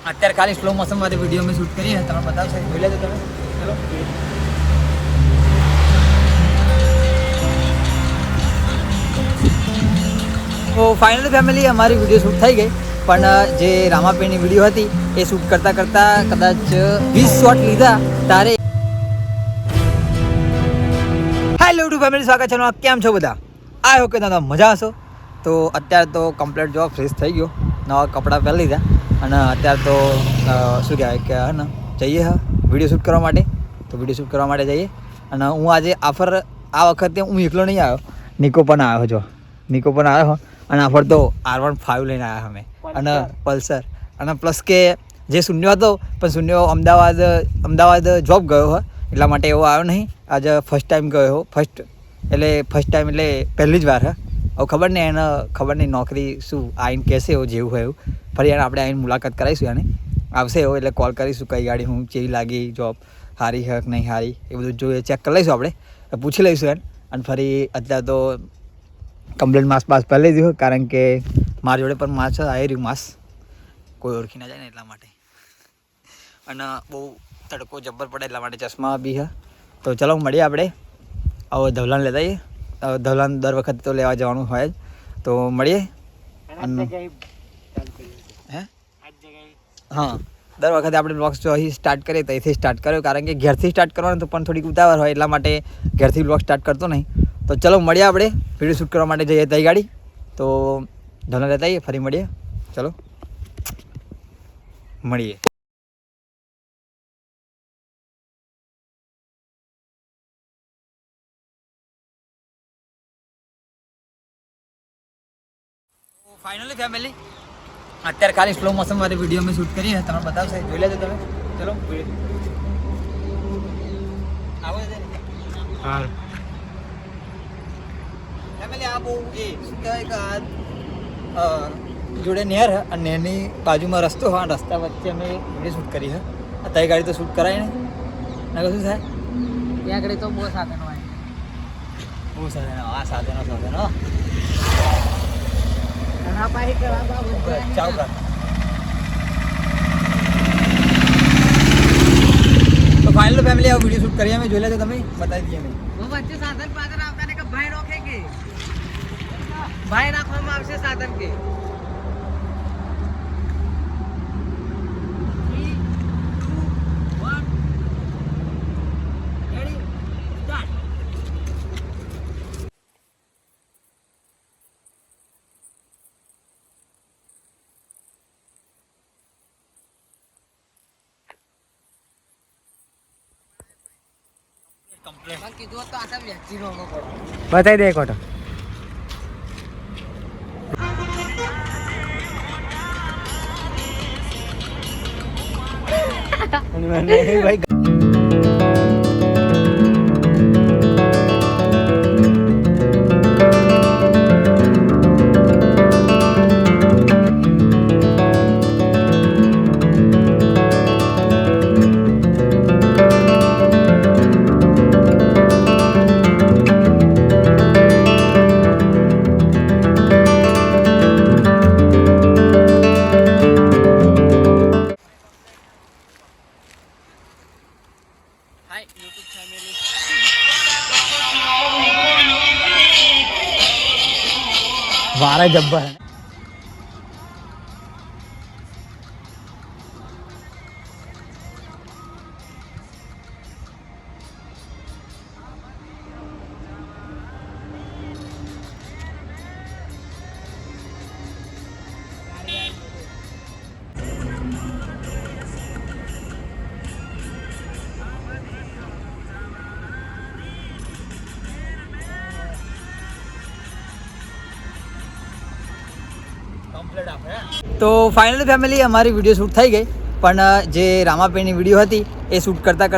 અત્યારે ખાલી slow મોશનમાંથી video મેં શૂટ કરી તમે બતાવશો જોઈ લેજો તમે ચલો તો ફાઇનલી ફેમિલી અમારી વિડીયો શૂટ થઈ ગઈ પણ જે રામાપીરની વિડીયો હતી એ શૂટ કરતાં કરતાં કદાચ 20 શોટ લીધા તારે હેલો ટુ ફેમિલી સ્વાગત છે કેમ છો બધા આ હો કે તમે મજા હશો તો અત્યારે તો કમ્પ્લીટ જો ફ્રેશ થઈ ગયો નવા કપડાં પહેરી લીધા અને અત્યારે તો શું કહેવાય કે હે ને જઈએ હા વિડીયો શૂટ કરવા માટે તો વિડીયો શૂટ કરવા માટે જઈએ અને હું આજે આ વખતે હું એકલો નહીં આવ્યો નિકો પણ આવ્યો છો નિકો પણ આવ્યો અને આફર તો R15 લઈને આવ્યા અમે અને પલ્સર અને પ્લસ કે જે શૂન્ય હતો પણ શૂન્ય અમદાવાદ જોબ ગયો હોય એટલા માટે એવો આવ્યો નહીં આજે ફર્સ્ટ ટાઈમ ગયો ફર્સ્ટ ટાઈમ એટલે પહેલી જ વાર હે હવે ખબર નહીં નોકરી શું આવીને કહેશે એવું જેવું હોય એવું ફરી એને આપણે આવીને મુલાકાત કરાવીશું એને આવશે એવો એટલે કોલ કરીશું કઈ ગાડી હું કેવી લાગી જોબ સારી હે કે નહીં સારી એ બધું જોઈએ ચેક કરી લઈશું આપણે પૂછી લઈશું એને અને ફરી અત્યારે તો કમ્પ્લેટ માસ્ક પહેરી લીધું કારણ કે મારી જોડે પણ માસ્ક આવી રહ્યું માસ્ક કોઈ ઓળખી ના જાય ને એટલા માટે અને બહુ તડકો જબ્બર પડે એટલા માટે ચશ્મા બી હે તો ચલો મળીએ આપણે હવે ધવલાન લેતા આવીએ ધવલાન દર વખતે તો લેવા જવાનું હોય જ તો મળીએ હે હા દર વખતે આપણે બ્લોગ્સ જો અહીં સ્ટાર્ટ કરીએ તો અહીંથી સ્ટાર્ટ કર્યો કારણ કે ઘેરથી સ્ટાર્ટ કરવાનું તો પણ થોડીક ઉતાવળ હોય એટલા માટે ઘેરથી બ્લોગ સ્ટાર્ટ કરતો નહીં તો ચલો મળીએ આપણે વિડીયો શૂટ કરવા માટે જઈએ તઈ ગાડી તો ધવલાન લેતા આવીએ ફરી મળીએ ચલો મળીએ ફાઇનલી ફેમિલી અત્યારે ખાલી સ્લો મોશનમાંથી વિડીયો મેં શૂટ કરી તમે બતાવશો જોઈ લેજો તમે ચલો આવો હા ફેમિલી આ બહુ એ શું કહેવાય કે આ જોડે નહેર હે અને નહેરની બાજુમાં રસ્તો હોય રસ્તા વચ્ચે અમે વિડીયો શૂટ કરી હે અત્યારે ગાડી તો શૂટ કરાય ને ના શું થાય ત્યાં આગળ તો બહુ સાધનો હોય બહુ સાધનો આ સાધનો तो फाइनल फैमिली अब वीडियो शूट करिए मैं जोले तो તમે બતાવી દઈએ મેં वो बच्चे साधन पाकर આવતા ને કે ભાઈ રોકેંगे ભાઈ રાખવામાં આવશે સાધન કે બતાવી દે કોટો ભાઈ वारा जब्बर है તો ફાઇનલી ફેમિલી અમારી વિડીયો શૂટ થઈ ગઈ પણ જે રામાપીરની વિડીયો હતી એ શૂટ કરતાં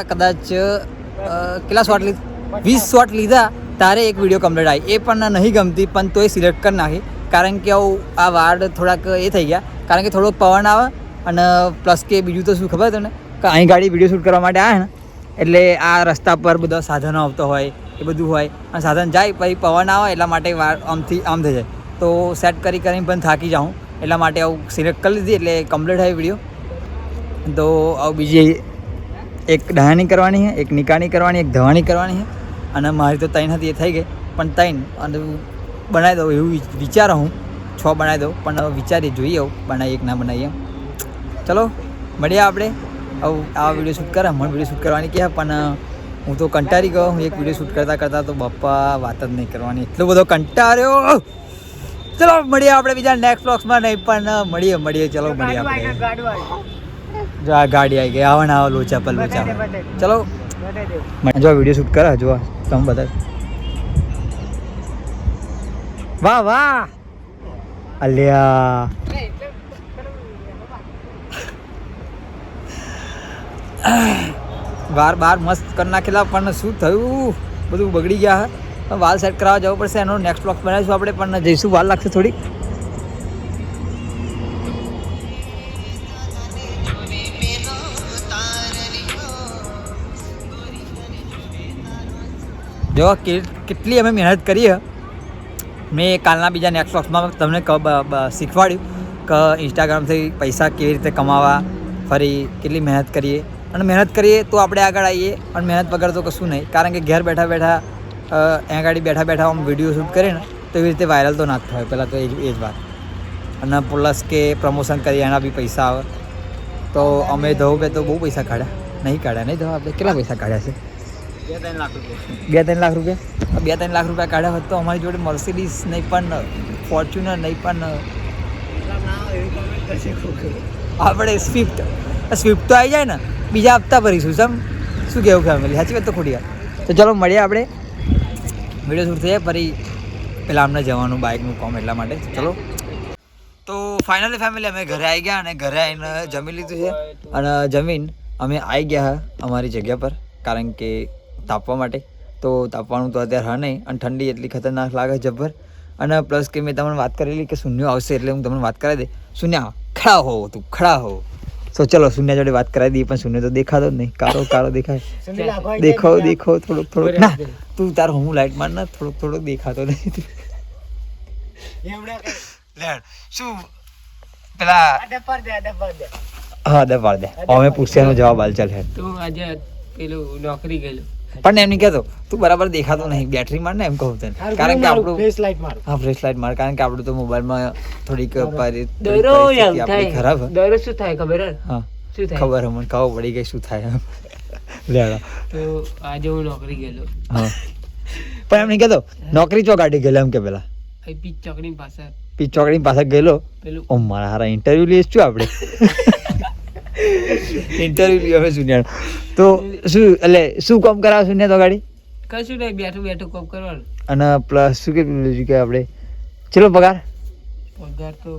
કદાચ કેટલા શોટ 20 શોટ લીધા તારે એક વિડીયો કમ્પ્લીટ આવી એ પણ નહીં ગમતી પણ તોય સિલેક્ટ કરી નાખી કારણ કે આ વાડ થોડાક એ થઈ ગયા કારણ કે થોડોક પવન આવે અને પ્લસ કે બીજું તો શું ખબર તને કે અહીં ગાડી વિડીયો શૂટ કરવા માટે આવે ને એટલે આ રસ્તા પર બધા સાધનો આવતો હોય એ બધું હોય અને સાધન જાય પછી પવન આવે એટલા માટે આમથી આમ થઈ જાય તો સેટ કરીને પણ થાકી જાઉં એટલા માટે આવું સિલેક્ટ કરી લીધી એટલે કમ્પ્લીટ આવી વિડીયો તો આવું બીજી એક દહાની કરવાની છે, એક નિકાની કરવાની, એક ધવાની કરવાની છે. અને મારી તો 3 હતી એ થઈ ગઈ, પણ 3 અને બનાવી દઉં એવું વિચારો હું. 6 બનાવી દઉં, પણ વિચારી જોઈએ આવું બનાવીએ કે ના બનાવીએ. ચલો મળીએ આપણે. આવું આ વિડીયો શૂટ કરે, મને વિડીયો શૂટ કરવાની કહે, પણ હું તો કંટાળી ગયો. હું એક વિડીયો શૂટ કરતાં તો બાપા વાત જ નહીં કરવાની, એટલો બધો કંટાળ્યો. ચલો મળીએ આપણે બીજા નેક્સ્ટ બ્લોગ્સમાં. નહીં પણ મળીએ ચલો મળીએ આપણે. જો આ ગાડી આવી ગઈ, આવા લોચા પર લોચા. ચલો જો વિડીયો શૂટ કરે, જો તમે બધા. વાહ વાહ અલ્યા બાર મસ્ત કરી નાખેલા, પણ શું થયું બધું બગડી ગયા હે. વાલ સેટ કરાવવા જવું પડશે. એનો નેક્સ્ટ બ્લોગ બનાવીશું આપણે, પણ જઈશું વાર લાગશે થોડીક. જો કેટલી અમે મહેનત કરી. મેં કાલના બીજા નેક્સ્ટ બ્લોગ્સમાં તમને શીખવાડ્યું કે ઇન્સ્ટાગ્રામથી પૈસા કેવી રીતે કમાવા, ફરી કેટલી મહેનત કરીએ. અને મહેનત કરીએ તો આપણે આગળ આવીએ, અને મહેનત વગર તો કશું નહીં. કારણ કે ઘેર બેઠા બેઠા આમ વિડીયો શૂટ કરીએ ને તો એવી રીતે વાયરલ તો ના જ થાય. પહેલાં તો એ જ વાત. અને પ્લસ કે પ્રમોશન કરીએ એના બી પૈસા આવે. તો અમે ધોવે તો બહુ પૈસા કાઢ્યા નહીં ધો આપણે કેટલા પૈસા કાઢ્યા છે? 2-3 લાખ રૂપિયા. 2-3 લાખ રૂપિયા કાઢ્યા હોત તો અમારી જોડે મર્સિડીઝ નહીં, પણ ફોર્ચ્યુનર નહીં, પણ આપણે સ્વિફ્ટ તો આવી જાય ને, બીજા હપ્તા ભરીશું. શું કહેવું ફેમિલી? સાચી વાત તો ખોટી વાત. તો ચલો મળીએ આપણે. વિડીયો શૂટ થઈએ ફરી. પહેલાં અમને જવાનું બાઇકનું કામ એટલા માટે. ચલો તો ફાઇનલી ફેમિલી અમે ઘરે આવી ગયા, અને ઘરે આવીને જમી લીધું છે. અને જમીન અમે આવી ગયા અમારી જગ્યા પર, કારણ કે તાપવા માટે. તો તાપવાનું તો અત્યારે હા નહીં, અને ઠંડી એટલી ખતરનાક લાગે જબ્બર. અને પ્લસ કે મેં તમને વાત કરેલી કે શૂન્યો આવશે, એટલે હું તમને વાત કરાવી દે. શૂન્યા ખડા હો. તો ચલો શૂન્ય જોડે વાત કરાવી દઈએ, પણ શૂન્ય તો દેખાતો જ નહીં. કારો દેખાય. દેખો થોડોક ના તું તાર હું લાઈટ માર ના, થોડોક દેખાતો નહીં. શું પેલા હા દપાડ દે. અમે પૂછ્યાનો જવાબ હાલ ચાલ. તું આજે પેલું નોકરી ગયેલું, પણ એમ નહીં કહેતો તું બરાબર દેખાતો નહીં. બેટરી માર ને એમ કહું તને, કારણ કે આપણું ફ્લેશ લાઇટ માર, કારણ કે આપણું તો મોબાઈલમાં થોડીક ખરાબ. દરો શું થાય ખબર? હા શું થાય ખબર? મને ખબર પડી ગઈ શું થાય. લેડા તો આજે હું નોકરી ગયેલો. હા પણ એમ નહીં કહેતો નોકરી ચોકાટી ગયેલો એમ કે પેલા પીચ ચોકડી પાસે ગયેલો. પેલું ઓ મારા હારા ઇન્ટરવ્યુ લઈશું આપણે. ઇન્ટરવ્યુ હવે સુન્યા તો શું કામ કરાવે સુન્યા તો ગાડી? કશું નહીં, બેઠું કામ કરવાનું. અને પ્લસ શું કે આપણે ચલો પગાર તો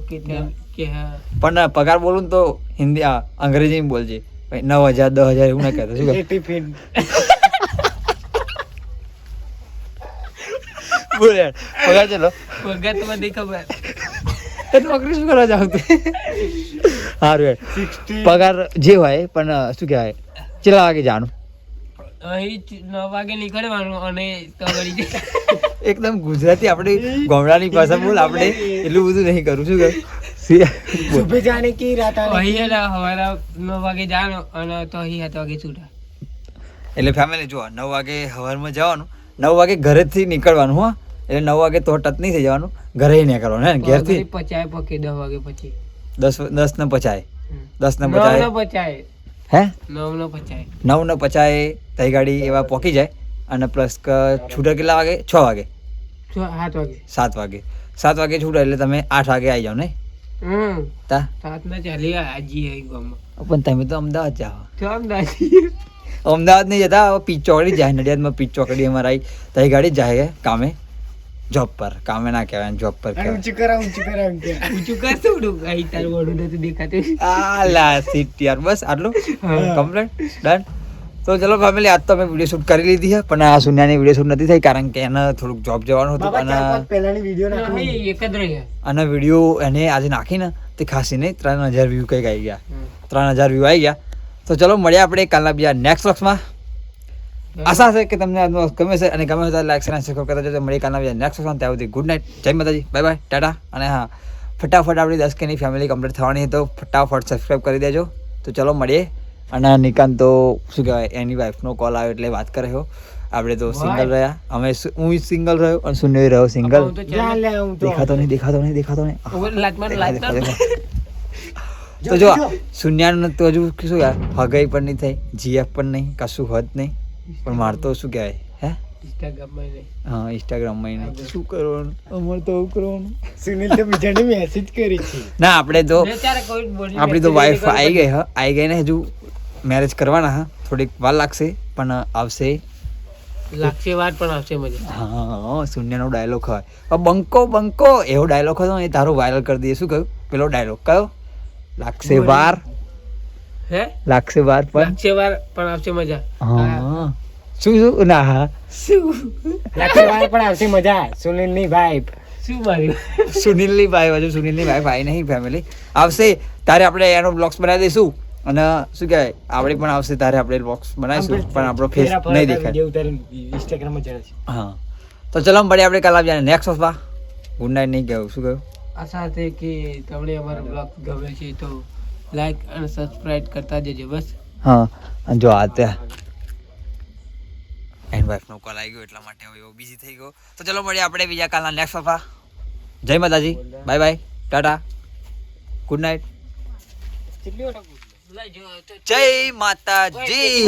પણ પગાર બોલું ને તો હિન્દી અંગ્રેજીમાં બોલજે. 9,000 10,000 એવું ના કહેતો. શું બોલ યાર પગાર ચલો. પગાર તો મને ખબર. નોકરી શું કરવા જાવ તું? સારું પગાર જે હોય, પણ શું કહેવાય કેટલા વાગે જવાનું? અહીં 9 વાગે નીકળવાનું અને એકદમ ગુજરાતી આપણી ગામડાની ભાષા બોલ. આપણે એટલું બધું નહીં કરું. શું કર સવારે 9 વાગે જવાનું અને તો અહીં 7 વાગે છૂટા. એટલે ફેમિલી જો 9 વાગે સવારમાં જવાનું, 9 વાગે ઘરેથી નીકળવાનું. હા એટલે 9 વાગે તો ટચ નહીં થઈ જવાનું, ઘરે નીકળવાનું. હે ઘેરથી 10 વાગે પછી 10 ને 50 હે 9 ને 50 તઈ ગાડી એવા પહોંચી જાય. અને પ્લસ છૂટા કેટલા વાગે? 6 વાગે 7 વાગે છૂટા, એટલે તમે 8 વાગે આવી જાઓ ને? પણ તમે તો અમદાવાદ જાઓ. અમદાવાદ નહીં જતા, પીચ ચોકડી જાય. નડિયાદમાં પીચ ચોકડી અમારે આવી, તઈ ગાડી જાય કામે, જોબ પર. કામે ના કહેવાય, જોબ પર બસ આટલું કમ્પ્લીટ ડન. તો ચલો ફેમિલી આજ તો અમે વિડીયો શૂટ કરી લીધી છે, પણ આ શૂન્યાની વિડીયો શૂટ નથી થઈ, કારણ કે એને થોડુંક જોબ જવાનું હતું. અને વિડીયો એને આજે નાખીને તે ખાસી નહીં 3,000 વ્યૂ કંઈક આવી ગયા. 3,000 વ્યૂ આવી ગયા. તો ચલો મળ્યા આપણે કાલના બીજા નેક્સ્ટ વ્લોગ્સમાં. આશા છે કે તમને આજનો ગમે છે, અને ગમે તો લાઈક અને સબસ્ક્રાઇબ કરતા જજો. મળી કાલના બીજા નેક્સ્ટ વ્લોગ્સમાં. ત્યાં સુધી ગુડ નાઇટ, જય માતાજી, બાય બાય, ટાટા. અને હા ફટાફટ આપણી 10K ની ફેમિલી કમ્પ્લીટ થવાની, તો ફટાફટ સબસ્ક્રાઇબ કરી દેજો. તો તો ચલો મળીએ. અને નિકાંત તો શું કહેવાય એની વાઈફનો કોલ આવ્યો એટલે વાત કરે હો. આપણે તો સિંગલ રહ્યા, અમે હું સિંગલ રહ્યો અને શૂન્ય રહ્યો સિંગલ. દેખાતો નહીં. તો જો શૂન્યાનું તો હજુ શું યાર હગાઈ પણ નહીં થઈ, જીએફ પણ નહીં, કશું હોત નહીં. પણ મારે તો શું કહેવાય હે હા ઇન્સ્ટાગ્રામમાં નહીં. શું કરવાનું અમારે તો કરવાનું. સુનિલ તો બીજાને મેસેજ કરી છે ના આપણે તો આપણી તો વાઈફ આવી ગઈ ને હજુ મેરેજ કરવાના હા. થોડીક વાર લાગશે પણ આવશે. વાર પણ આવશે મજા. હા શૂન્યનો ડાયલોગ હોય બંકો એવો ડાયલોગ હતો એ તારો વાયરલ કરી દઈએ. શું કહ્યું પેલો ડાયલોગ કયો? લાગશે વાર પણ આવશે મજા. હા શું ના હા લાગશે વાર પણ આવશે મજા. સુનિલની વાઈફ સુનિલની વાઈફ આવી નહીં ફેમિલી આવશે તારે આપણે એનો બ્લોગ્સ બનાવી દઈશું. અને શું કહેવાય આપણે પણ આવશે તારે આપણે બ્લોગ્સ બનાવીશું પણ આપણો ફેસ નહીં દેખાય. હા તો ચલો મળીએ આપણે કાલે આવીએ નેક્સ્ટ વખત. ગુડ નાઇટ નહીં કહ્યું શું કહ્યું? આશા છે કે તમને અમારો બ્લોગ ગમે છે તો લાઈક અને સબસ્ક્રાઇબ કરતા જજો બસ. હા અને જો આ ત્યાં એન વાઈફનો કોલ આવી ગયો એટલા માટે હવે બિઝી થઈ ગયો. તો ચલો મળીએ આપણે બીજા કાલના નેક્સ્ટ વખત. જય માતાજી, bye bye, Tata, good night, જય માતાજી.